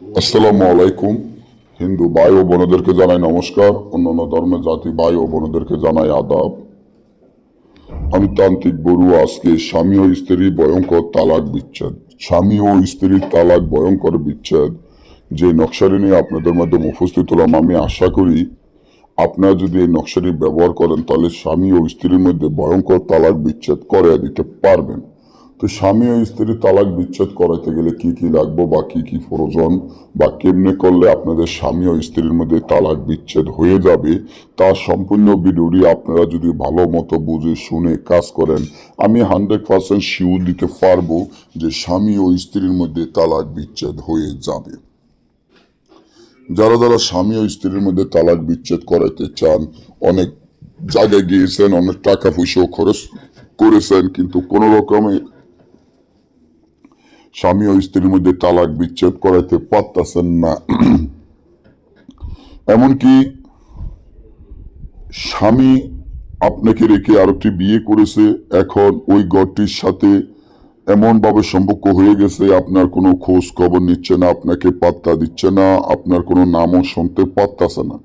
আসসালামু আলাইকুম। হিন্দু ভাই ও বোনদেরকে জানাই নমস্কার, অন্যান্য ধর্মের জাতি ভাই ও বোনদেরকে জানাই আদাব। আমি তান্ত্রিক বড়ু। আজকে স্বামী ও স্ত্রী ভয়ঙ্কর তালাক বিচ্ছেদ, স্বামী ও স্ত্রীর তালাক ভয়ঙ্কর বিচ্ছেদ যে নকশারি নিয়ে আপনাদের মাধ্যমে উপস্থিত হলাম। আমি আশা করি আপনারা যদি এই নকশাটি ব্যবহার করেন তাহলে স্বামী ও স্ত্রীর মধ্যে ভয়ঙ্কর তালাক বিচ্ছেদ করে দিতে পারবেন। তো স্বামী ও স্ত্রীর তালাক বিচ্ছেদ করাইতে গেলে কি কি লাগবে বা কি কি প্রয়োজন বা কেমনে করলে আপনাদের স্বামী ও স্ত্রীর মধ্যে তালাক বিচ্ছেদ হয়ে যাবে তার সম্পূর্ণ ভিডিওটি আপনারা যদি ভালো মতো বুঝে শুনে কাজ করেন, আমি 100% শিওর দিতে পারবো যে স্বামী ও স্ত্রীর মধ্যে তালাক বিচ্ছেদ হয়ে যাবে। যারা যারা স্বামী ও স্ত্রীর মধ্যে তালাক বিচ্ছেদ করাইতে চান, অনেক জায়গায় গিয়েছেন, অনেক টাকা পয়সাও খরচ করেছেন, কিন্তু কোনো রকমে স্বামী ও স্ত্রীর মধ্যে তালাক বিচ্ছেদ করাইতে পারতেছেন না। এমনকি স্বামী আপনাকে রেখে আরেকটি বিয়ে করেছে, এখন ওই ঘরটির সাথে এমন ভাবে সম্পর্ক হয়ে গেছে, আপনার কোনো খোঁজ খবর নিচ্ছে না, আপনাকে পাত্তা দিচ্ছে না, আপনার কোনো নামও শুনতে পারতেছে না।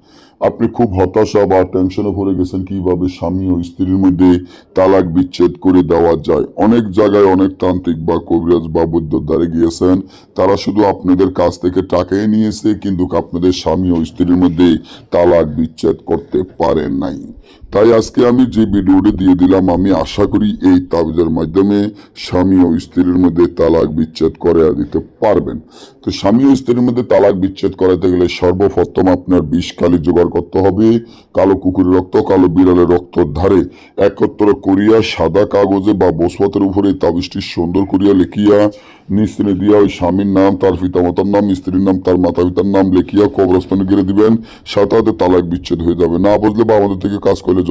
আপনি খুব হতাশা বা টেনশনে পড়ে গেছেন কিভাবে স্বামী ও স্ত্রীর মধ্যে তালাক বিচ্ছেদ করে দেওয়া যায়। অনেক জায়গায় অনেক তান্ত্রিক বা কবিরাজ বা বৈদ্যর দ্বারে গিয়েছেন, তারা শুধু আপনাদের কাছ থেকে টাকাই নিয়েছে, কিন্তু আপনাদের স্বামী ও স্ত্রীর মধ্যে তালাক বিচ্ছেদ করতে পারেন নাই। তাই আজকে আমি যে ভিডিওটি দিয়ে দিলাম, আমি আশা করি এই তাবিজের মাধ্যমে স্বামী ও স্ত্রীর মধ্যে তালাক বিচ্ছেদ করে দিতে পারবেন। তো স্বামী ও স্ত্রীর মধ্যে তালাক বিচ্ছেদ করাতে গেলে সর্বপ্রথম আপনার বিষ কালি জোগাড় করতে হবে। কালো কুকুরের রক্ত, কালো বিড়ালের রক্ত ধারে একত্র করিয়া সাদা কাগজে বা বসপতের উপরে তাবিজটি সুন্দর করিয়া লিখিয়া নিস্ত্রে দিয়া ওই স্বামীর নাম, তার পিতামাতার নাম, স্ত্রীর নাম, তার মাতা পিতার নাম লিখিয়া কবরস্থানে গিয়ে দিবেন। সাথে সাথে তালাক বিচ্ছেদ হয়ে যাবে। না বুঝলে বা আমাদের থেকে কাজ করলে